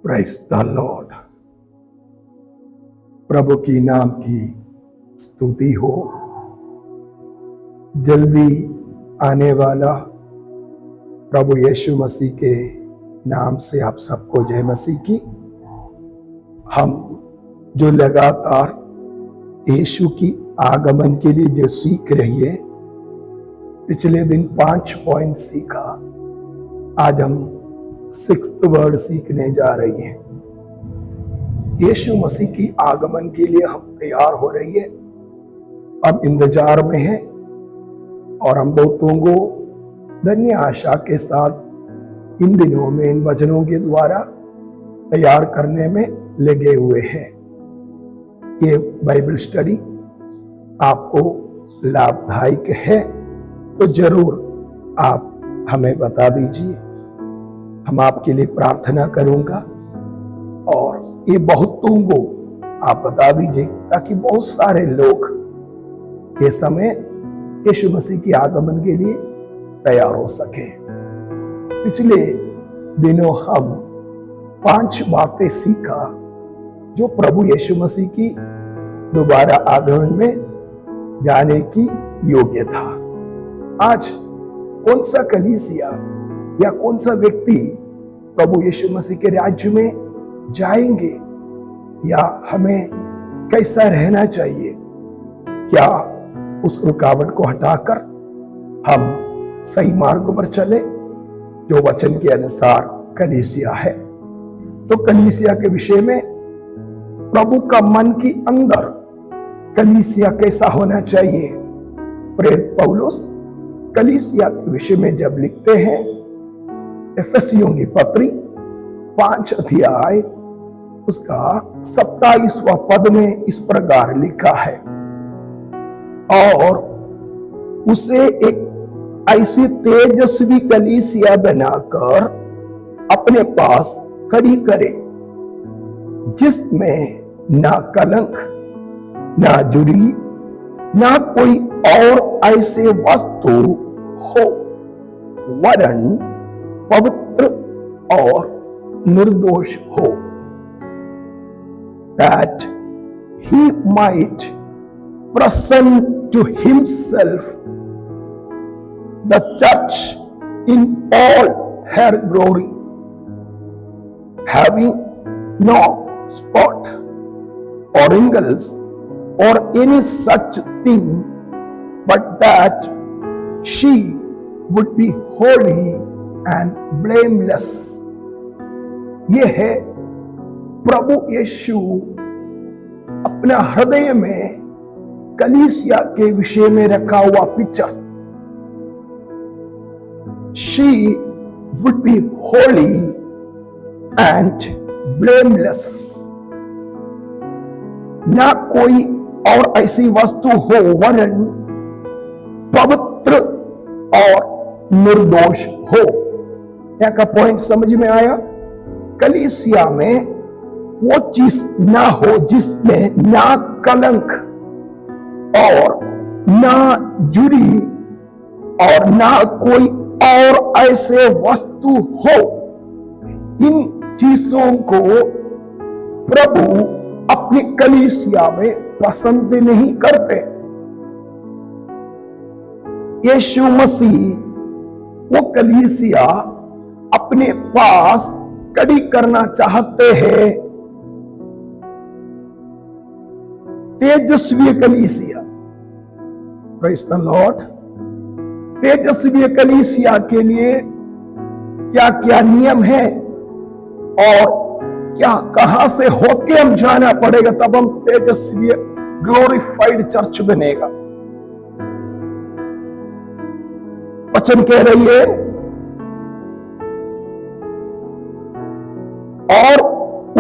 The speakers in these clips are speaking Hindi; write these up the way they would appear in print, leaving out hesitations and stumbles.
Praise the Lord. प्रभु की नाम की स्तुति हो। जल्दी आने वाला प्रभु यीशु मसीह के नाम से आप सबको जय मसीह की। हम जो लगातार यीशु की आगमन के लिए जो सीख रही है, पिछले दिन 5 पॉइंट सीखा, आज हम 6th वर्ड सीखने जा रही हैं। यीशु मसीह की आगमन के लिए हम तैयार हो रही है, हम इंतजार में हैं और हम बहुतों को धन्य आशा के साथ इन दिनों में इन वचनों के द्वारा तैयार करने में लगे हुए हैं। ये बाइबल स्टडी आपको लाभदायक है तो जरूर आप हमें बता दीजिए, हम आपके लिए प्रार्थना करूंगा और ये बहुतों को आप बता दीजिए ताकि बहुत सारे लोग ये समय यीशु मसीह की आगमन के लिए तैयार हो सके। पिछले दिनों हम 5 बातें सीखा जो प्रभु यीशु मसीह की दोबारा आगमन में जाने की योग्य था। आज कौन सा कलीसिया या कौन सा व्यक्ति प्रभु यीशु मसीह के राज्य में जाएंगे या हमें कैसा रहना चाहिए, क्या उस रुकावट को हटाकर हम सही मार्ग पर चले जो वचन के अनुसार कलीसिया है। तो कलीसिया के विषय में प्रभु का मन की अंदर कलीसिया कैसा होना चाहिए, प्रेरित पौलुस कलीसिया के विषय में जब लिखते हैं, एफेसियों की पत्री 5 अध्याय उसका 27वां पद में इस प्रकार लिखा है, और उसे एक ऐसी तेजस्वी कलीसिया बनाकर अपने पास खड़ी करे जिसमें ना कलंक, ना जुरी, ना कोई और ऐसे वस्तु हो, वरन पवित्र और निर्दोष हो, that he might present to himself the church in all her glory, having no spot or wrinkles or any such thing, but that she would be holy and blameless. ये है प्रभु यीशु अपना हृदय में कलीसिया के विषय में रखा हुआ picture. She would be holy and blameless. ना कोई और ऐसी वस्तु हो, वरन पवित्र और निर्दोष हो। यहाँ का पॉइंट समझ में आया? कलीसिया में वो चीज ना हो जिसमें ना कलंक और ना जुरी और ना कोई और ऐसे वस्तु हो। इन चीजों को प्रभु अपनी कलीसिया में पसंद नहीं करते। यीशु मसीह वो कलीसिया अपने पास कड़ी करना चाहते हैं, तेजस्वी कलीसिया। Praise the Lord. तेजस्वी कलीसिया के लिए क्या क्या नियम है और क्या कहां से होके हम जाना पड़ेगा, तब हम तेजस्वी ग्लोरीफाइड चर्च बनेगा। वचन कह रही है, और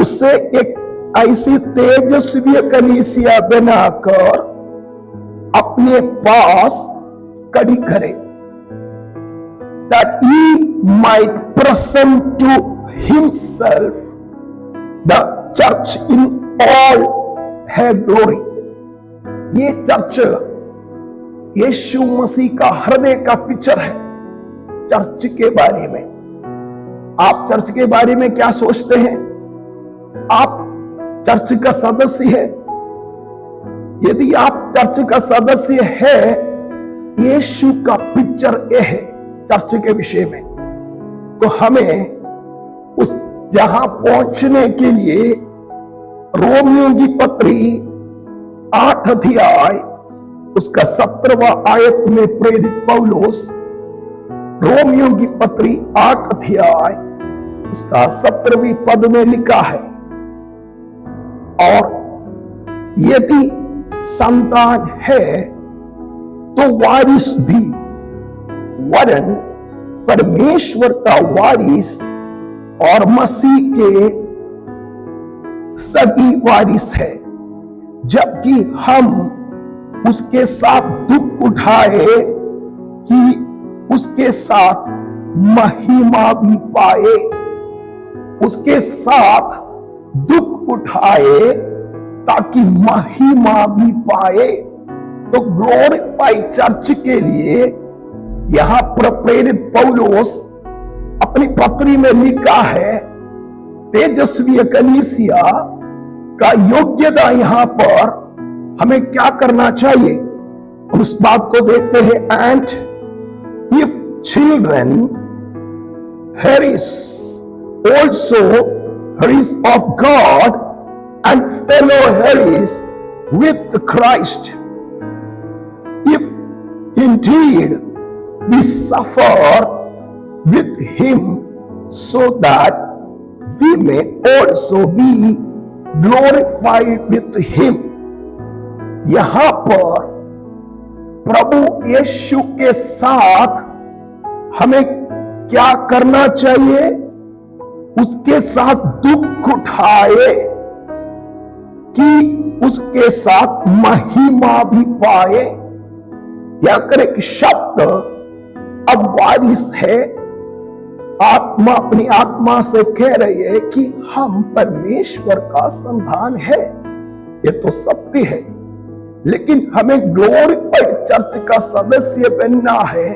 उसे एक ऐसी तेजस्वी कलीसिया बनाकर अपने पास कड़ी करे, that he might present to himself the church in all her glory. ये चर्च यीशु मसीह का हृदय का पिक्चर है। चर्च के बारे में आप चर्च के बारे में क्या सोचते हैं? आप चर्च का सदस्य है, यदि आप चर्च का सदस्य है, यीशु का पिक्चर ये है चर्च के विषय में, तो हमें उस जहां पहुंचने के लिए रोमियो की पत्री 8 अध्याय उसका 17वां आयत में प्रेरित पौलुस रोमियो की पत्री 8 अध्याय उसका 17वीं पद में लिखा है, और यदि संतान है तो वारिस भी, वरन परमेश्वर का वारिस और मसीह के सभी वारिस है, जबकि हम उसके साथ दुख उठाए कि उसके साथ महिमा भी पाए, उसके साथ दुख उठाए ताकि महिमा भी पाए। तो ग्लोरीफाइड चर्च के लिए यहां पर प्रेरित पौलुस अपनी पत्री में लिखा है, तेजस्वी कलीसिया का योग्यता यहां पर हमें क्या करना चाहिए, उस बात को देखते हैं। And if children Harris also heirs of God and fellow heirs with Christ, if indeed we suffer with him, so that we may also be glorified with him। यहां पर प्रभु यीशु के साथ हमें क्या करना चाहिए, उसके साथ दुख उठाए कि उसके साथ महिमा भी पाए। या कर एक शब्द अब वारिस है, आत्मा अपनी आत्मा से कह रही है कि हम परमेश्वर का संतान है, ये तो सत्य है, लेकिन हमें ग्लोरीफाइड चर्च का सदस्य बनना है,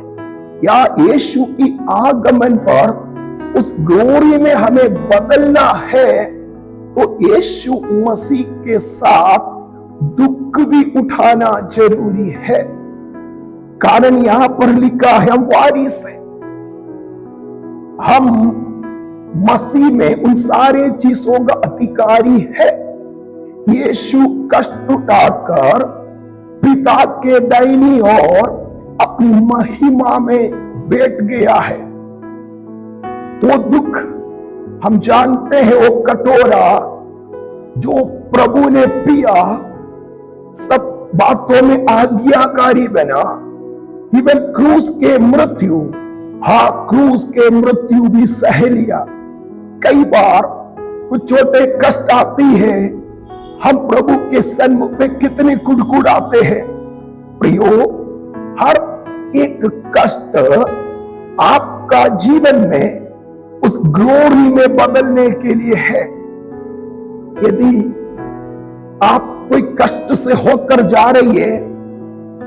या यीशु की आगमन पर उस ग्लोरी में हमें बदलना है, तो यीशु मसीह के साथ दुख भी उठाना जरूरी है। कारण यहां पर लिखा है हम वारिस हैं, हम मसीह में उन सारे चीजों का अधिकारी है। यीशु कष्ट उठाकर पिता के दाहिनी ओर अपनी महिमा में बैठ गया है। वो दुख हम जानते हैं, वो कटोरा जो प्रभु ने पिया, सब बातों में आज्ञाकारी बना, इवन क्रूस के मृत्यु, हाँ क्रूस के मृत्यु भी सह लिया। कई बार कुछ छोटे कष्ट आती है, हम प्रभु के सन्मुख में कितने कुड़कुड़ाते हैं। प्रियो, हर एक कष्ट आपका जीवन में उस ग्लोरी में बदलने के लिए है। यदि आप कोई कष्ट से होकर जा रही है,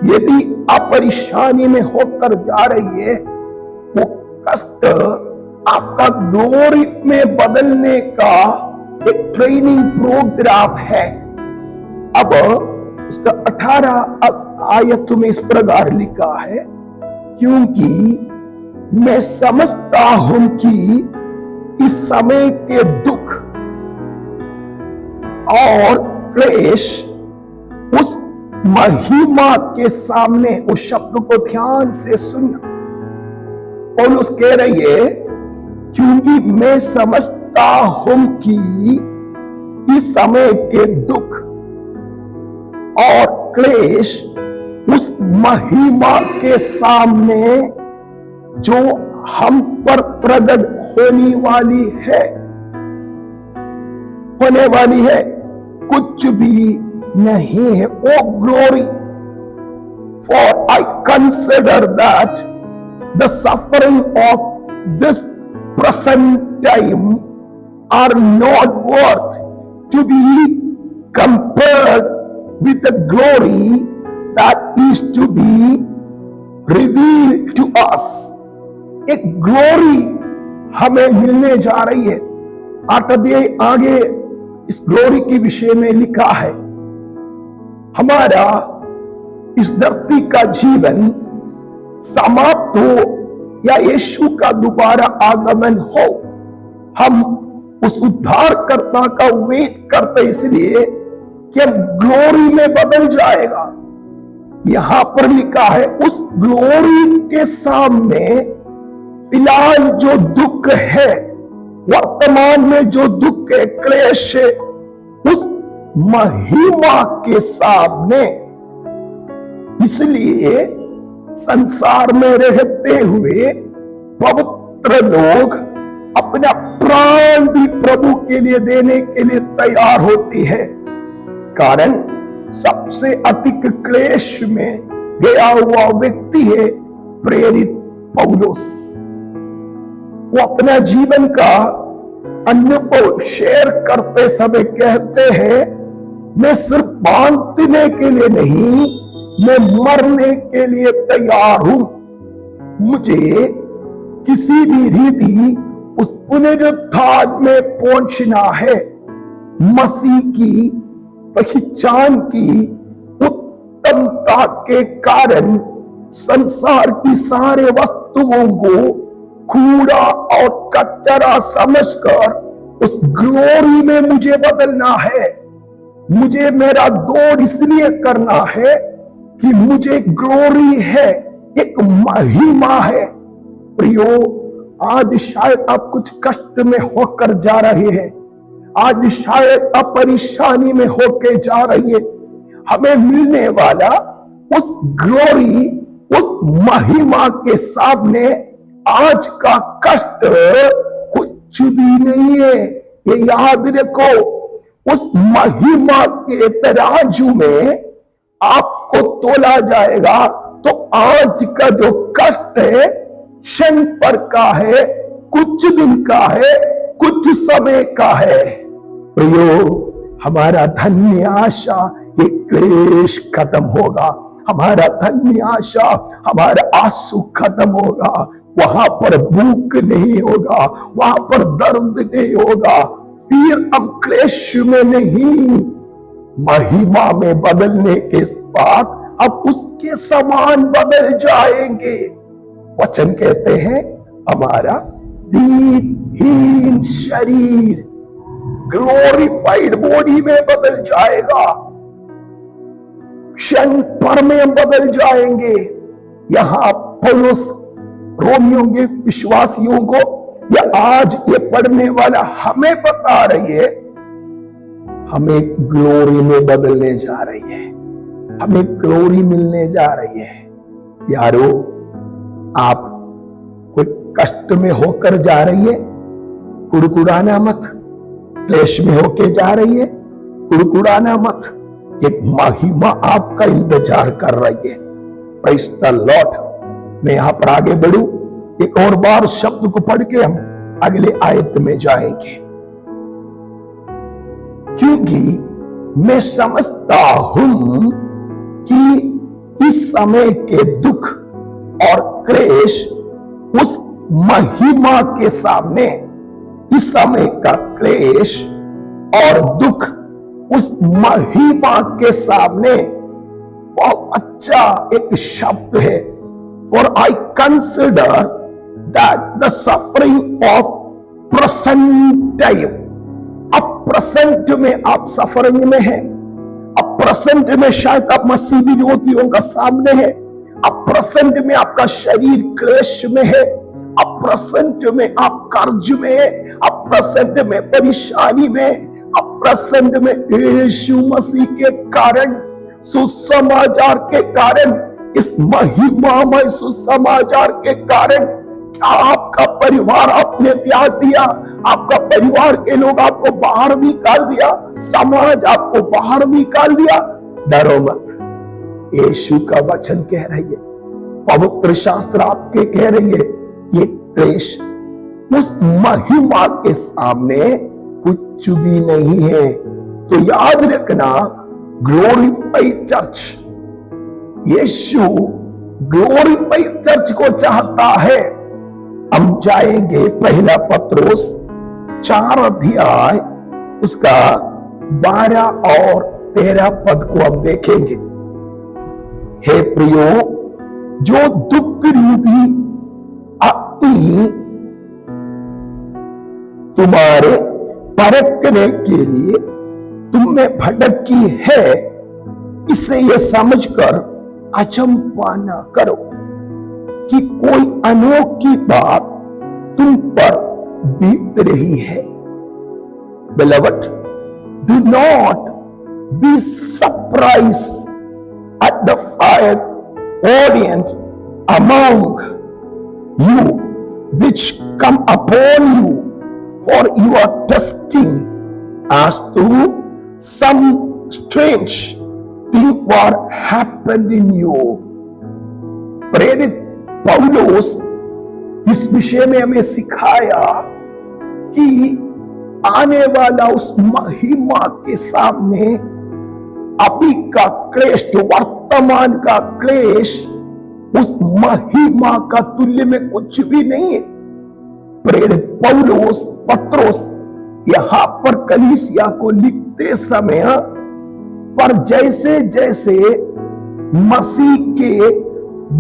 यदि आप परेशानी में होकर जा रही है, वो कष्ट आपका ग्लोरी में बदलने का एक ट्रेनिंग प्रोग्राम है। अब उसका 18 आयत में इस प्रकार लिखा है, क्योंकि मैं समझता हूं कि इस समय के दुख और क्लेश उस महिमा के सामने, उस शब्द को ध्यान से सुनना। पौलुस कह रही है, क्योंकि मैं समझता हूं कि इस समय के दुख और क्लेश उस महिमा के सामने जो हम पर प्रकट होने वाली है, कुछ भी नहीं है। O glory, for I consider that the suffering of this present time are not worth to be compared with the glory that is to be revealed to us। एक ग्लोरी हमें मिलने जा रही है। 8 अध्याय आगे इस ग्लोरी के विषय में लिखा है, हमारा इस धरती का जीवन समाप्त हो या यीशु का दोबारा आगमन हो, हम उस उद्धारकर्ता का वेट करते इसलिए कि हम ग्लोरी में बदल जाएगा। यहां पर लिखा है उस ग्लोरी के सामने फिलहाल जो दुख है, वर्तमान में जो दुख है, क्लेश है, उस महिमा के सामने, इसलिए संसार में रहते हुए पवित्र लोग अपना प्राण भी प्रभु के लिए देने के लिए तैयार होती है। कारण सबसे अधिक क्लेश में गया हुआ व्यक्ति है प्रेरित पौलुस। वो अपना जीवन का अनुभव शेयर करते समय कहते हैं, मैं सिर्फ बांधने के लिए नहीं, मैं मरने के लिए तैयार हूं। मुझे किसी भी रीति उस पुनरुत्थान में पहुंचना है। मसीह की पहचान की उत्तमता के कारण संसार की सारे वस्तुओं को कूड़ा और कचरा समझकर उस ग्लोरी में मुझे बदलना है। मुझे मेरा दौड़ इसलिए करना है कि मुझे ग्लोरी है, एक महिमा है। प्रियो, आज शायद आप कुछ कष्ट में होकर जा रहे हैं, आज शायद आप परेशानी में होकर जा रही है। हमें मिलने वाला उस ग्लोरी, उस महिमा के सामने आज का कष्ट कुछ भी नहीं है। ये याद रखो, उस महिमा के तराजू में आपको तोला जाएगा तो आज का जो कष्ट है क्षण पर का है, कुछ दिन का है, कुछ समय का है। प्रियो, हमारा धन्य आशा ये क्लेश खत्म होगा, हमारा धन्य आशा, हमारा आंसू खत्म होगा। वहां पर भूख नहीं होगा, वहां पर दर्द नहीं होगा। फिर हम क्लेश में नहीं, महिमा में बदलने के बाद हम उसके समान बदल जाएंगे। वचन कहते हैं हमारा दीनहीन शरीर ग्लोरीफाइड बॉडी में बदल जाएगा, क्षण पर में हम बदल जाएंगे। यहां पौलुस रोमियों के विश्वासियों को या आज ये पढ़ने वाला हमें बता रही है, हमें ग्लोरी में बदलने जा रही है, हमें ग्लोरी मिलने जा रही है। यारो, आप कोई कष्ट में होकर जा रही है, कुड़कुड़ाना मत। क्लेश में होकर जा रही है, कुड़कुड़ाना मत। एक महिमा आपका इंतजार कर रही है। Praise the Lord. मैं यहां पर आगे बढ़ूं, एक और बार उस शब्द को पढ़ के हम अगले आयत में जाएंगे, क्योंकि मैं समझता हूं कि इस समय के दुख और क्लेश उस महिमा के सामने, इस समय का क्लेश और दुख उस महिमा के सामने बहुत अच्छा एक शब्द है। For I consider that the suffering of present time, अब प्रेजेंट में आप सफरिंग में हैं, अब प्रेजेंट में शायद आप मसीह विरोधियों का सामने है, अब प्रेजेंट में आपका शरीर क्लेश में है, अब प्रेजेंट में आप कर्ज में है, अब प्रेजेंट में परेशानी में, अब प्रेजेंट में यीशु मसीह के कारण, सुसमाचार के कारण, इस महिमामय सुसमाचार के कारण आपका परिवार आपने त्याग दिया, आपका परिवार के लोग आपको बाहर निकाल दिया, समाज आपको बाहर निकाल दिया। डरो मत, यीशु का वचन कह रही है, पवित्र शास्त्र आपके कह रही है, ये क्लेश उस महिमा के सामने कुछ भी नहीं है। तो याद रखना, ग्लोरीफाइड चर्च, यीशु ग्लोरीफाइड चर्च को चाहता है। हम जाएंगे पहला पत्रोस 4 अध्याय उसका 12 और 13 पद को हम देखेंगे। हे प्रियो, जो दुख रूपी अग्नि तुम्हारे परखने के लिए तुम में भटकी है, इसे यह समझकर अचंभा न करो कि कोई अनोखी बात तुम पर बीत रही है। Beloved, do not be surprised at the fire orient among you which come upon you for your testing, as though some strange thing were happened in you. प्रेरित पौलुस इस विषय में हमें सिखाया कि आने वाला उस महिमा के सामने अभी का क्लेश, जो वर्तमान का क्लेश, उस महिमा का तुल्य में कुछ भी नहीं है। प्रेरित पौलुस पत्रोस यहां पर कलीसिया को लिखते समय पर जैसे जैसे मसीह के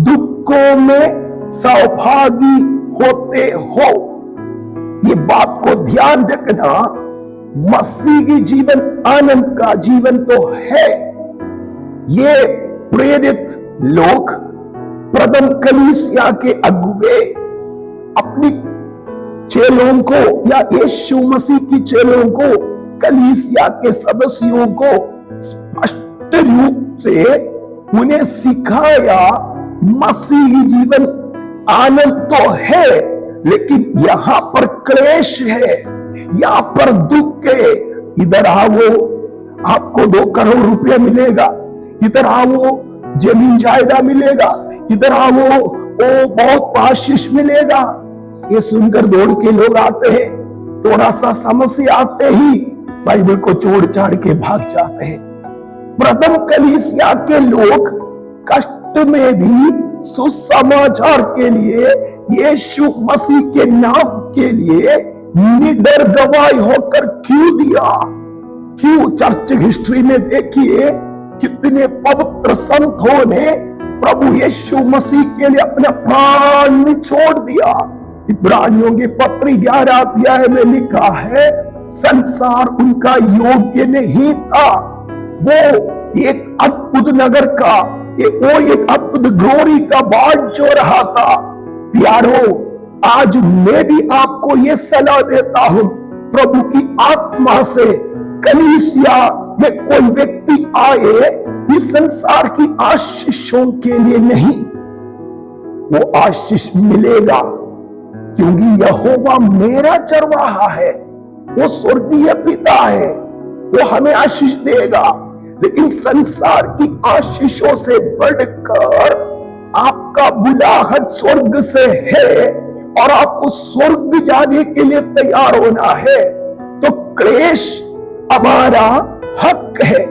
दुखों में सहभागी होते हो, ये बात को ध्यान रखना, मसीह की जीवन आनंद का जीवन तो है। ये प्रेरित लोग, प्रथम कलीसिया के अगुवे अपनी चेलों को या यीशु मसीह की चेलों को, कलीसिया के सदस्यों को स्पष्ट रूप से उन्हें सिखाया, मसीही जीवन आनंद तो है, लेकिन यहां पर क्लेश है, यहां पर दुख है। इधर आओ, आपको 2 करोड़ रुपया मिलेगा, इधर आओ जमीन जायदाद मिलेगा, इधर आओ ओ बहुत आशीष मिलेगा। ये सुनकर दौड़ के लोग आते हैं, थोड़ा सा समस्या आते ही बाइबल को छोड़ छाड़ के भाग जाते हैं। प्रथम कलीसिया के लोग कष्ट में भी सुसमाचार के लिए, यीशु मसीह के नाम के लिए निडर गवाही होकर क्यों दिया? क्यों? चर्च हिस्ट्री में देखिए कितने पवित्र संतों ने प्रभु यीशु मसीह के लिए अपना प्राण छोड़ दिया। इब्रानियों की पत्री 11 अध्याय में लिखा है, संसार उनका योग्य नहीं था। वो एक अद्भुत नगर का, वो एक अद्भुत ग्लोरी का बाढ़ जो रहा था। प्यारो, आज मैं भी आपको ये सलाह देता हूं, प्रभु की आत्मा से कलीसिया में कोई व्यक्ति आए इस संसार की आशीषों के लिए नहीं, वो आशीष मिलेगा क्योंकि यहोवा मेरा चरवाहा है, वो स्वर्गीय पिता है, वो हमें आशीष देगा। लेकिन संसार की आशीषों से बढ़कर आपका बुलाहट स्वर्ग से है और आपको स्वर्ग जाने के लिए तैयार होना है, तो क्लेश हमारा हक है।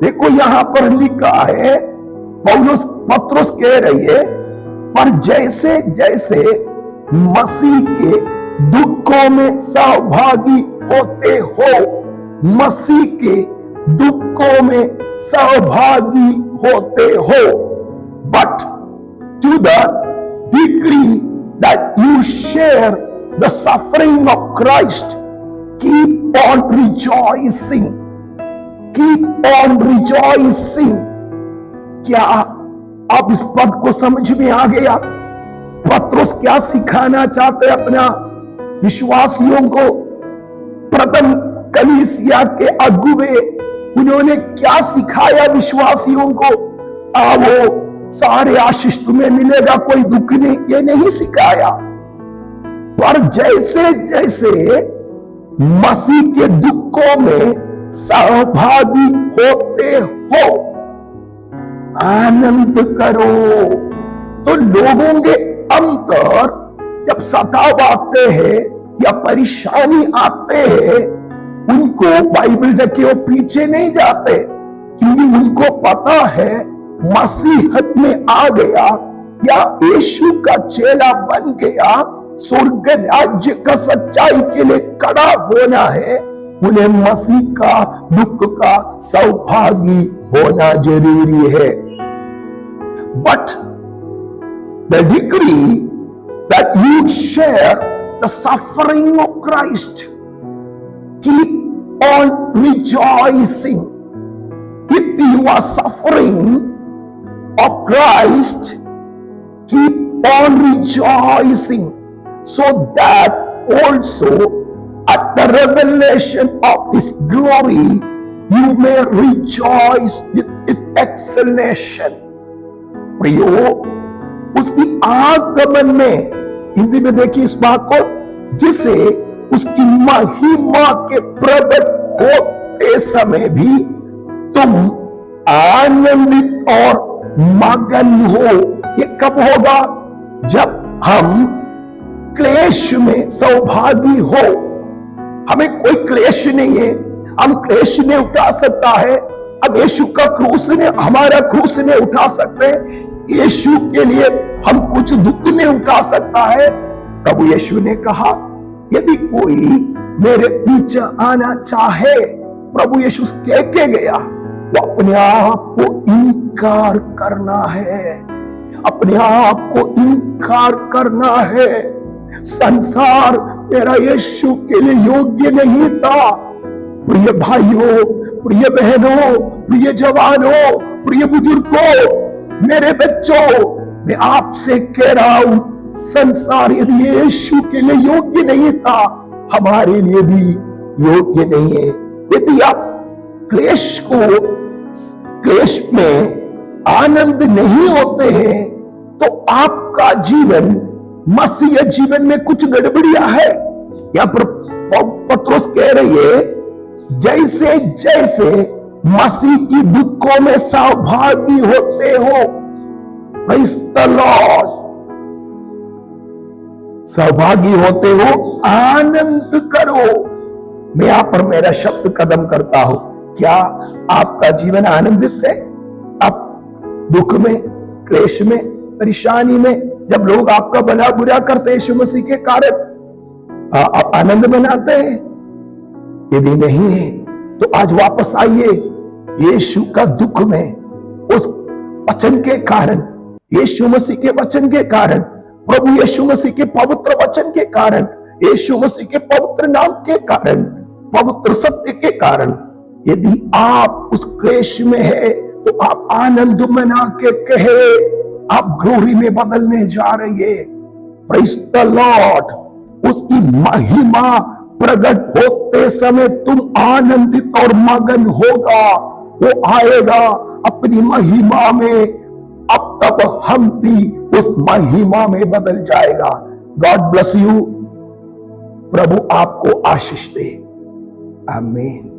देखो यहां पर लिखा है, पौलुस पत्रोस कह रही है, पर जैसे जैसे मसीह के दुखों में सहभागी होते हो, मसीह के दुखों में सहभागी होते हो, but to the degree that you share the suffering of Christ, keep on rejoicing, keep on rejoicing। क्या आप इस पद को समझ में आ गया? पत्रोस क्या सिखाना चाहते अपना विश्वासियों को? प्रथम कलीसिया के अगुवे, उन्होंने क्या सिखाया विश्वासियों को? आओ सारे आशीष तुम्हें मिलेगा, कोई दुख नहीं, ये नहीं सिखाया। पर जैसे जैसे मसीह के दुखों में सहभागी होते हो, आनंद करो। तो लोगों के अंतर जब सताव आते हैं या परेशानी आते हैं, उनको बाइबल रखे वो पीछे नहीं जाते, क्योंकि उनको पता है मसीहत में आ गया या यीशु का चेला बन गया, स्वर्ग राज्य का सच्चाई के लिए खड़ा होना है, उन्हें मसीह का दुख का सौभागी होना जरूरी है। But the degree that you share the suffering of Christ, keep on rejoicing. If you are suffering of Christ, keep on rejoicing, so that also at the revelation of His glory you may rejoice with His exaltation। प्रियो, उसकी आगमन में, हिंदी में देखिए इस बात को, जिसे उसकी महिमा के प्रकट होते समय भी तुम आनंदित और मगन हो। ये कब होगा? जब हम क्लेश में सौभागी हो। हमें कोई क्लेश नहीं है, हम क्लेश नहीं उठा सकता है, हम यीशु का क्रूस ने, हमारा क्रूस नहीं उठा सकते, यीशु के लिए हम कुछ दुख नहीं उठा सकता है। प्रभु यीशु ने कहा, यदि कोई मेरे पीछे आना चाहे, प्रभु यीशु कह के गया, वो अपने आप को इनकार करना है, अपने आप को इनकार करना है। संसार मेरा यीशु के लिए योग्य नहीं था। प्रिय भाइयों, प्रिय बहनों, प्रिय जवानों, प्रिय बुजुर्गों, मेरे बच्चों, मैं आपसे कह रहा हूं, संसार यदि यीशु के लिए योग्य नहीं था, हमारे लिए भी योग्य नहीं है। यदि आप क्लेश में आनंद नहीं होते हैं, तो आपका जीवन, मसीह जीवन में कुछ गड़बड़ियां है। यहां पर पत्रोस कह रही है, जैसे जैसे मसीह की दुखों में सहभागी होते हो, प्रेज़ द लॉर्ड, सहभागी होते हो, आनंद करो। मैं यहां पर मेरा शब्द कदम करता हूं। क्या आपका जीवन आनंदित है? आप दुख में, क्लेश में, परेशानी में, जब लोग आपका भला बुरा करते हैं यीशु मसीह के कारण, आप आनंद मनाते हैं? यदि नहीं है तो आज वापस आइए यीशु का दुख में, उस वचन के कारण, यीशु मसीह के वचन के कारण, प्रभु यीशु मसीह के पवित्र वचन के कारण, यीशु मसीह के पवित्र नाम के कारण, पवित्र सत्य के कारण, यदि आप उस क्लेश में है तो आप आनंद मना के कहे, आप ग्लोरी में बदलने जा रही है। Praise the Lord. उसकी महिमा प्रकट होते समय तुम आनंदित और मगन होगा। वो आएगा अपनी महिमा में, अब तब हम भी उस महिमा में बदल जाएगा। God bless you. प्रभु आपको आशीष दे। आमीन।